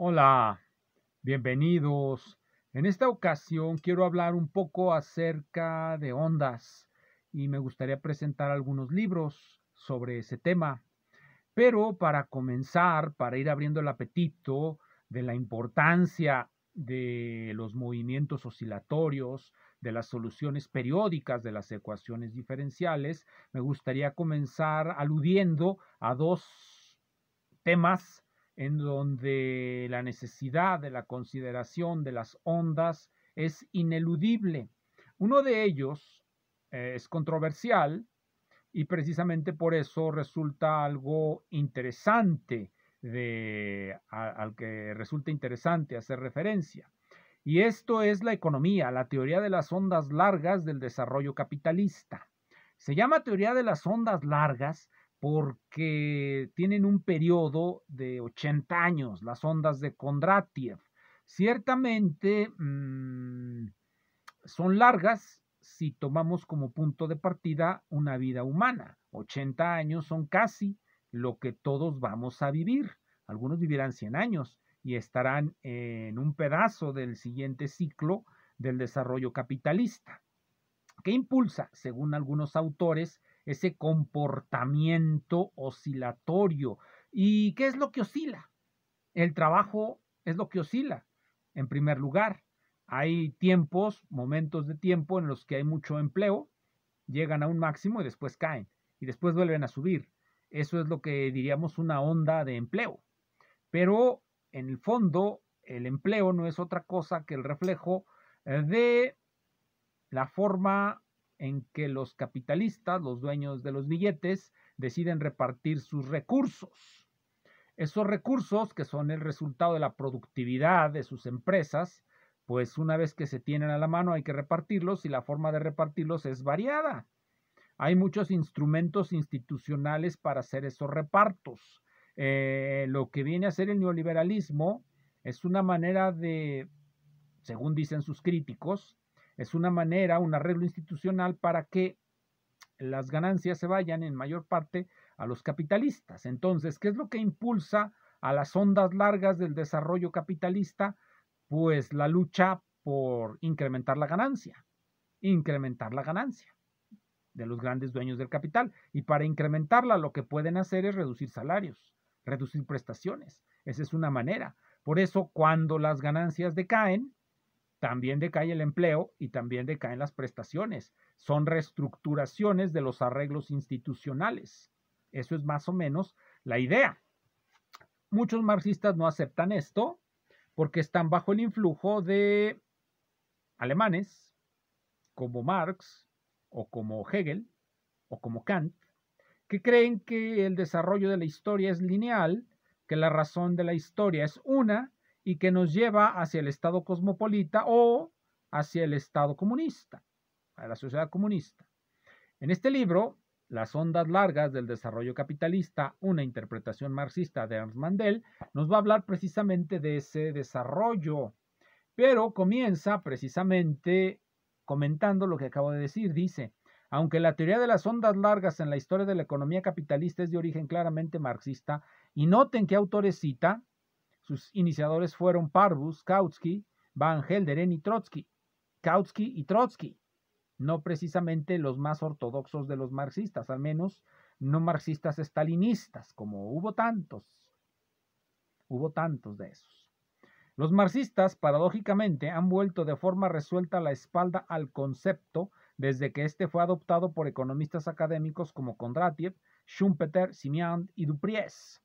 Hola, bienvenidos. En esta ocasión quiero hablar un poco acerca de ondas y me gustaría presentar algunos libros sobre ese tema. Pero para comenzar, para ir abriendo el apetito de la importancia de los movimientos oscilatorios, de las soluciones periódicas de las ecuaciones diferenciales, me gustaría comenzar aludiendo a dos temas en donde la necesidad de la consideración de las ondas es ineludible. Uno de ellos es controversial y precisamente por eso resulta algo interesante al que resulta interesante hacer referencia. Y esto es la economía, la teoría de las ondas largas del desarrollo capitalista. Se llama teoría de las ondas largas porque tienen un periodo de 80 años, las ondas de Kondratiev. Ciertamente son largas si tomamos como punto de partida una vida humana. 80 años son casi lo que todos vamos a vivir. Algunos vivirán 100 años y estarán en un pedazo del siguiente ciclo del desarrollo capitalista. ¿Qué impulsa, según algunos autores, ese comportamiento oscilatorio? ¿Y qué es lo que oscila? El trabajo es lo que oscila, en primer lugar. Hay tiempos, momentos de tiempo en los que hay mucho empleo, llegan a un máximo y después caen, y después vuelven a subir. Eso es lo que diríamos una onda de empleo. Pero en el fondo, el empleo no es otra cosa que el reflejo de la forma en que los capitalistas, los dueños de los billetes, deciden repartir sus recursos. Esos recursos, que son el resultado de la productividad de sus empresas, pues una vez que se tienen a la mano hay que repartirlos y la forma de repartirlos es variada. Hay muchos instrumentos institucionales para hacer esos repartos. Lo que viene a ser el neoliberalismo es una manera de, según dicen sus críticos, es una manera, un arreglo institucional para que las ganancias se vayan en mayor parte a los capitalistas. Entonces, ¿qué es lo que impulsa a las ondas largas del desarrollo capitalista? Pues la lucha por incrementar la ganancia de los grandes dueños del capital. Y para incrementarla lo que pueden hacer es reducir salarios, reducir prestaciones. Esa es una manera. Por eso, cuando las ganancias decaen, también decae el empleo y también decaen las prestaciones. Son reestructuraciones de los arreglos institucionales. Eso es más o menos la idea. Muchos marxistas no aceptan esto porque están bajo el influjo de alemanes como Marx o como Hegel o como Kant, que creen que el desarrollo de la historia es lineal, que la razón de la historia es una y que nos lleva hacia el Estado cosmopolita o hacia el Estado comunista, a la sociedad comunista. En este libro, Las ondas largas del desarrollo capitalista, una interpretación marxista de Ernst Mandel, nos va a hablar precisamente de ese desarrollo, pero comienza precisamente comentando lo que acabo de decir. Dice: aunque la teoría de las ondas largas en la historia de la economía capitalista es de origen claramente marxista, y noten qué autores cita, sus iniciadores fueron Parvus, Kautsky, Van Helderen y Trotsky. Kautsky y Trotsky, no precisamente los más ortodoxos de los marxistas, al menos no marxistas estalinistas, como hubo tantos de esos. Los marxistas, paradójicamente, han vuelto de forma resuelta la espalda al concepto desde que este fue adoptado por economistas académicos como Kondratiev, Schumpeter, Simian y Dupriez.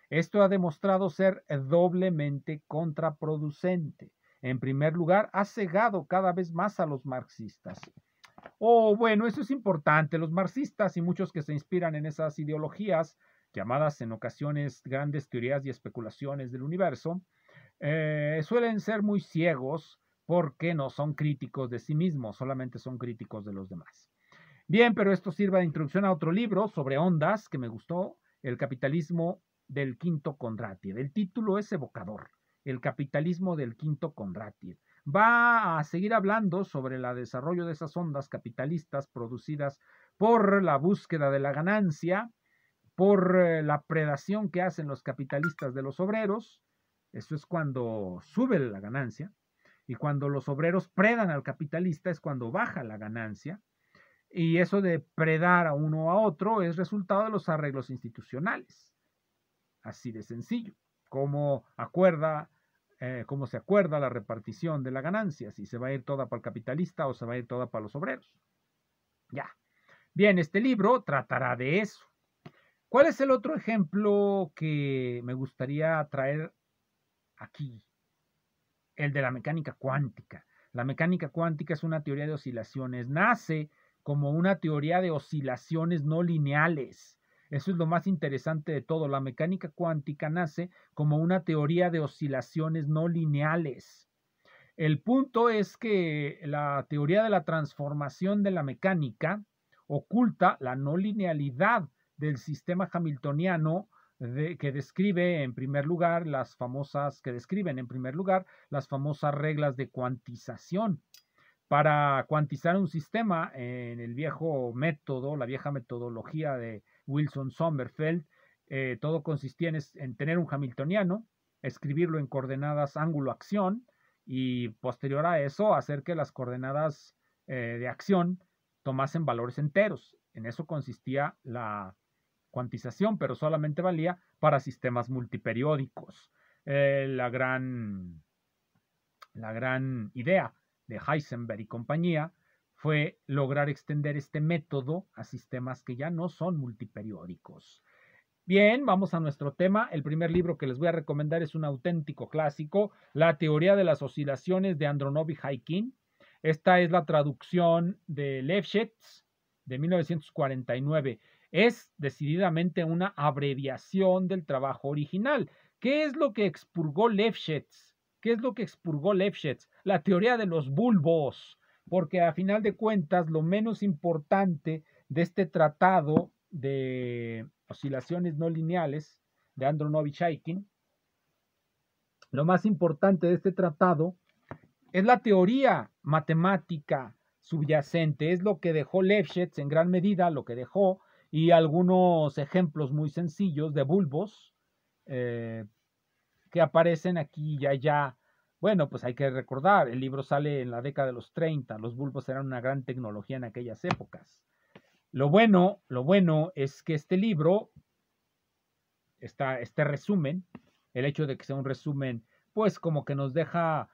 Esto ha demostrado ser doblemente contraproducente. En primer lugar, ha cegado cada vez más a los marxistas. Bueno, eso es importante. Los marxistas y muchos que se inspiran en esas ideologías, llamadas en ocasiones grandes teorías y especulaciones del universo, suelen ser muy ciegos porque no son críticos de sí mismos, solamente son críticos de los demás. Bien, pero esto sirve de introducción a otro libro sobre ondas que me gustó, El capitalismo del quinto Kondratiev. El título es evocador, El capitalismo del quinto Kondratiev. Va a seguir hablando sobre el desarrollo de esas ondas capitalistas producidas por la búsqueda de la ganancia, por la predación que hacen los capitalistas de los obreros, Eso es cuando sube la ganancia. Y cuando los obreros predan al capitalista es cuando baja la ganancia. Y eso de predar a uno o a otro es resultado de los arreglos institucionales. Así de sencillo. Cómo se acuerda la repartición de la ganancia, si se va a ir toda para el capitalista o se va a ir toda para los obreros. Ya. Bien, este libro tratará de eso. ¿Cuál es el otro ejemplo que me gustaría traer aquí? El de la mecánica cuántica. La mecánica cuántica es una teoría de oscilaciones. Nace como una teoría de oscilaciones no lineales. Eso es lo más interesante de todo. La mecánica cuántica nace como una teoría de oscilaciones no lineales. El punto es que la teoría de la transformación de la mecánica oculta la no linealidad del sistema hamiltoniano que describen en primer lugar las famosas reglas de cuantización. Para cuantizar un sistema en el viejo método, la vieja metodología de Wilson Sommerfeld, todo consistía en tener un hamiltoniano, escribirlo en coordenadas ángulo-acción y posterior a eso hacer que las coordenadas de acción tomasen valores enteros. En eso consistía la cuantización, pero solamente valía para sistemas multiperiódicos. La gran idea de Heisenberg y compañía fue lograr extender este método a sistemas que ya no son multiperiódicos. Bien, vamos a nuestro tema. El primer libro que les voy a recomendar es un auténtico clásico, La teoría de las oscilaciones de Andronov y Chaikin. Esta es la traducción de Lefschetz de 1949. Es decididamente una abreviación del trabajo original. ¿Qué es lo que expurgó Lefschetz? ¿Qué es lo que expurgó Lefschetz? La teoría de los bulbos, porque a final de cuentas lo menos importante de este tratado de oscilaciones no lineales de Andronov y Chaikin, lo más importante de este tratado es la teoría matemática subyacente, es lo que dejó Lefschetz en gran medida, lo que dejó, y algunos ejemplos muy sencillos de bulbos que aparecen aquí y allá. Bueno, pues hay que recordar, el libro sale en la década de los 30, los bulbos eran una gran tecnología en aquellas épocas. Lo bueno es que este libro, este resumen, el hecho de que sea un resumen, pues como que nos deja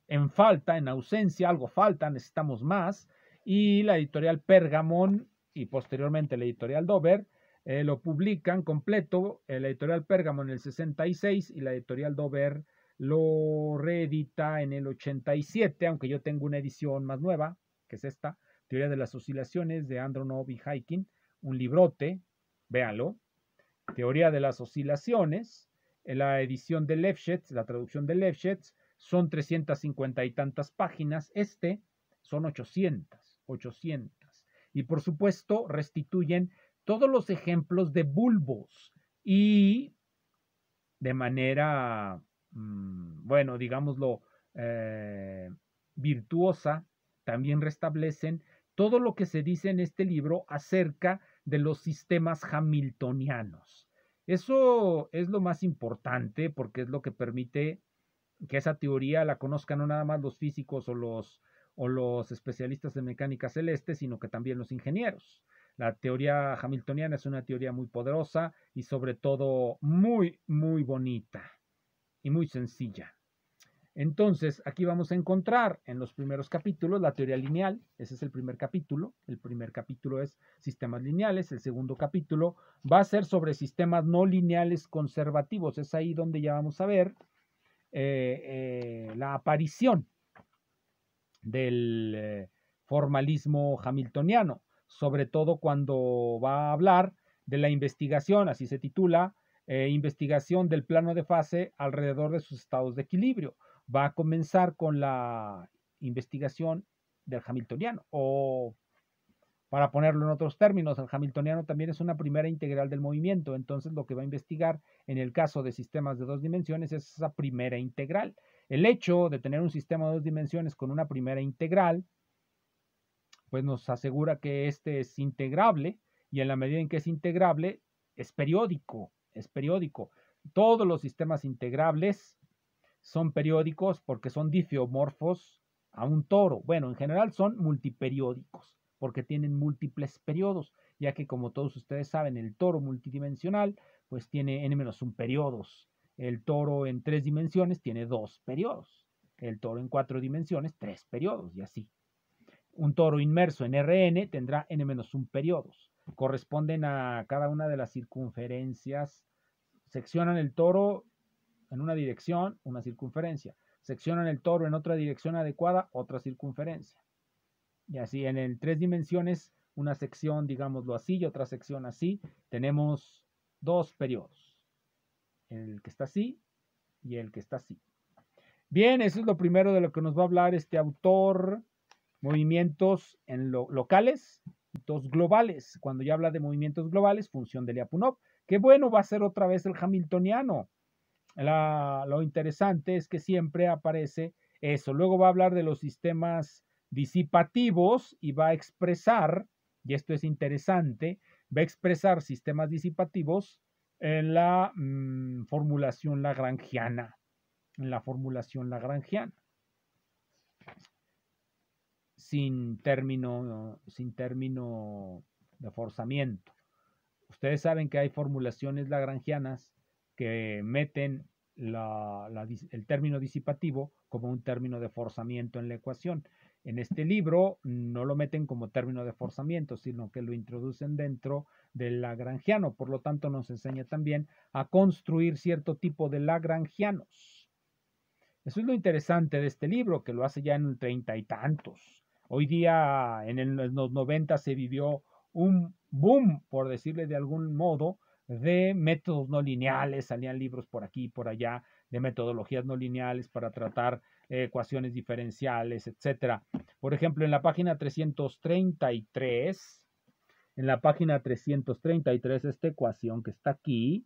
en falta, en ausencia, algo falta, necesitamos más, y la editorial Pergamon y posteriormente la editorial Dover lo publican completo, la editorial Pergamon en el 66 y la editorial Dover lo reedita en el 87, aunque yo tengo una edición más nueva, que es esta, Teoría de las Oscilaciones de Andronov y Chaikin, un librote, véanlo. Teoría de las Oscilaciones, en la edición de Lefschetz, la traducción de Lefschetz, son 350 y tantas páginas, son 800. Y por supuesto restituyen todos los ejemplos de bulbos y de manera, bueno, digámoslo, virtuosa, también restablecen todo lo que se dice en este libro acerca de los sistemas hamiltonianos. Eso es lo más importante porque es lo que permite que esa teoría la conozcan no nada más los físicos o los especialistas en mecánica celeste, sino que también los ingenieros. La teoría hamiltoniana es una teoría muy poderosa y sobre todo muy, muy bonita y muy sencilla. Entonces, aquí vamos a encontrar en los primeros capítulos la teoría lineal. Ese es el primer capítulo. El primer capítulo es sistemas lineales. El segundo capítulo va a ser sobre sistemas no lineales conservativos. Es ahí donde ya vamos a ver la aparición del formalismo hamiltoniano, sobre todo cuando va a hablar de la investigación, así se titula, investigación del plano de fase alrededor de sus estados de equilibrio. Va a comenzar con la investigación del hamiltoniano, o para ponerlo en otros términos, el hamiltoniano también es una primera integral del movimiento, entonces lo que va a investigar en el caso de sistemas de dos dimensiones es esa primera integral. El hecho de tener un sistema de dos dimensiones con una primera integral, pues nos asegura que este es integrable, y en la medida en que es integrable, es periódico. Todos los sistemas integrables son periódicos porque son difeomorfos a un toro. Bueno, en general son multiperiódicos porque tienen múltiples periodos, ya que como todos ustedes saben, el toro multidimensional pues tiene n-1 periodos. El toro en 3 dimensiones tiene 2 periodos. El toro en 4 dimensiones, 3 periodos y así. Un toro inmerso en Rn tendrá n-1 periodos. Corresponden a cada una de las circunferencias. Seccionan el toro en una dirección, una circunferencia. Seccionan el toro en otra dirección adecuada, otra circunferencia. Y así en el 3 dimensiones, una sección, digámoslo así, y otra sección así. Tenemos 2 periodos. El que está así y el que está así. Bien, eso es lo primero de lo que nos va a hablar este autor. Movimientos en locales, dos globales. Cuando ya habla de movimientos globales, función de Lyapunov. Qué bueno, va a ser otra vez el hamiltoniano. Lo interesante es que siempre aparece eso. Luego va a hablar de los sistemas disipativos y va a expresar, y esto es interesante, va a expresar sistemas disipativos en la formulación lagrangiana. En la formulación lagrangiana. Sin término de forzamiento. Ustedes saben que hay formulaciones lagrangianas que meten el término disipativo como un término de forzamiento en la ecuación. En este libro no lo meten como término de forzamiento, sino que lo introducen dentro del lagrangiano. Por lo tanto, nos enseña también a construir cierto tipo de lagrangianos. Eso es lo interesante de este libro, que lo hace ya en el 30 y tantos. Hoy día, en los 90 se vivió un boom, por decirle de algún modo, de métodos no lineales. Salían libros por aquí y por allá de metodologías no lineales para tratar ecuaciones diferenciales, etc. Por ejemplo, en la página 333, esta ecuación que está aquí,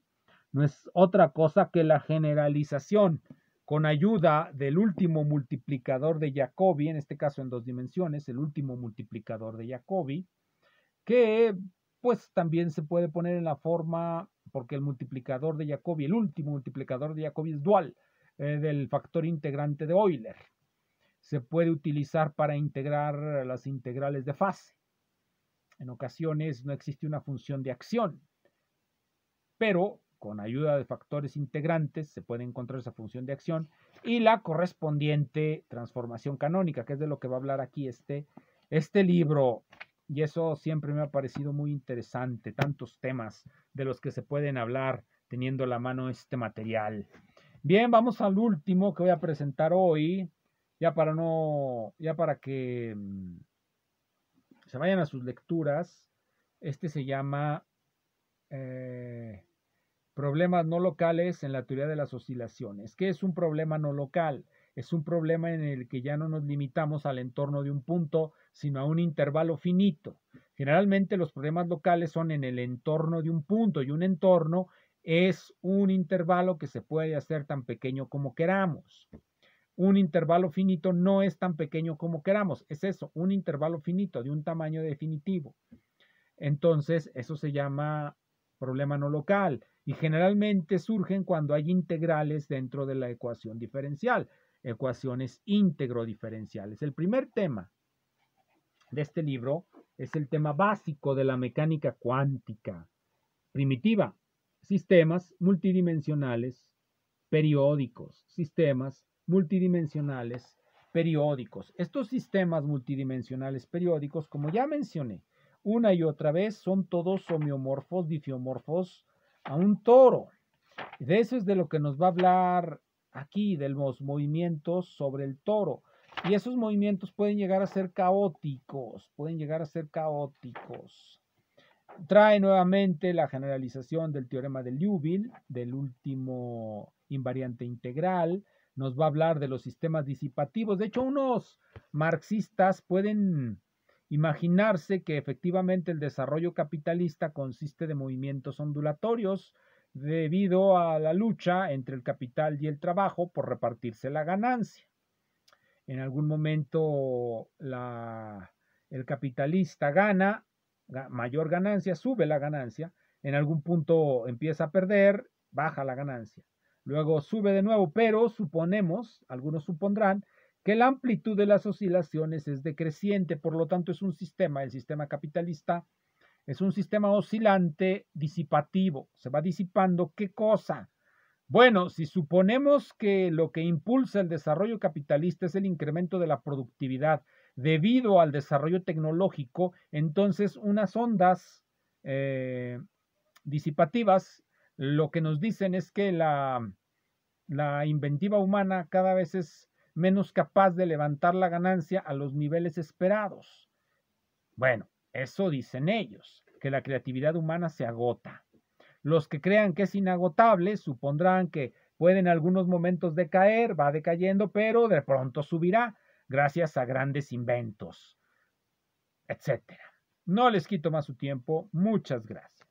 no es otra cosa que la generalización con ayuda del último multiplicador de Jacobi, en este caso en 2 dimensiones, el último multiplicador de Jacobi, que pues también se puede poner en la forma, porque el multiplicador de Jacobi, el último multiplicador de Jacobi es dual del factor integrante de Euler. Se puede utilizar para integrar las integrales de fase. En ocasiones no existe una función de acción, pero con ayuda de factores integrantes se puede encontrar esa función de acción y la correspondiente transformación canónica, que es de lo que va a hablar aquí este libro. Y eso siempre me ha parecido muy interesante, tantos temas de los que se pueden hablar teniendo a la mano este material. Bien, vamos al último que voy a presentar hoy, ya para que se vayan a sus lecturas. Este se llama problemas no locales en la teoría de las oscilaciones. ¿Qué es un problema no local? Es un problema en el que ya no nos limitamos al entorno de un punto, sino a un intervalo finito. Generalmente los problemas locales son en el entorno de un punto, y un entorno es un intervalo que se puede hacer tan pequeño como queramos. Un intervalo finito no es tan pequeño como queramos, es eso, un intervalo finito de un tamaño definitivo. Entonces, eso se llama problema no local y generalmente surgen cuando hay integrales dentro de la ecuación diferencial, ecuaciones íntegro-diferenciales. El primer tema de este libro es el tema básico de la mecánica cuántica primitiva, sistemas multidimensionales periódicos, sistemas multidimensionales periódicos. Estos sistemas multidimensionales periódicos, como ya mencioné, una y otra vez son todos homeomorfos, difeomorfos a un toro. De eso es de lo que nos va a hablar aquí, de los movimientos sobre el toro. Y esos movimientos pueden llegar a ser caóticos, Trae nuevamente la generalización del teorema de Liouville, del último invariante integral. Nos va a hablar de los sistemas disipativos. De hecho, unos marxistas pueden imaginarse que efectivamente el desarrollo capitalista consiste de movimientos ondulatorios debido a la lucha entre el capital y el trabajo por repartirse la ganancia. En algún momento el capitalista gana mayor ganancia, sube la ganancia, en algún punto empieza a perder baja la ganancia. Luego sube de nuevo, pero suponemos, algunos supondrán, que la amplitud de las oscilaciones es decreciente, por lo tanto es un sistema, el sistema capitalista, es un sistema oscilante disipativo. Se va disipando, ¿qué cosa? Bueno, si suponemos que lo que impulsa el desarrollo capitalista es el incremento de la productividad debido al desarrollo tecnológico, entonces unas ondas disipativas lo que nos dicen es que la inventiva humana cada vez es menos capaz de levantar la ganancia a los niveles esperados. Bueno, eso dicen ellos, que la creatividad humana se agota. Los que crean que es inagotable supondrán que puede en algunos momentos decaer, va decayendo, pero de pronto subirá gracias a grandes inventos, etc. No les quito más su tiempo. Muchas gracias.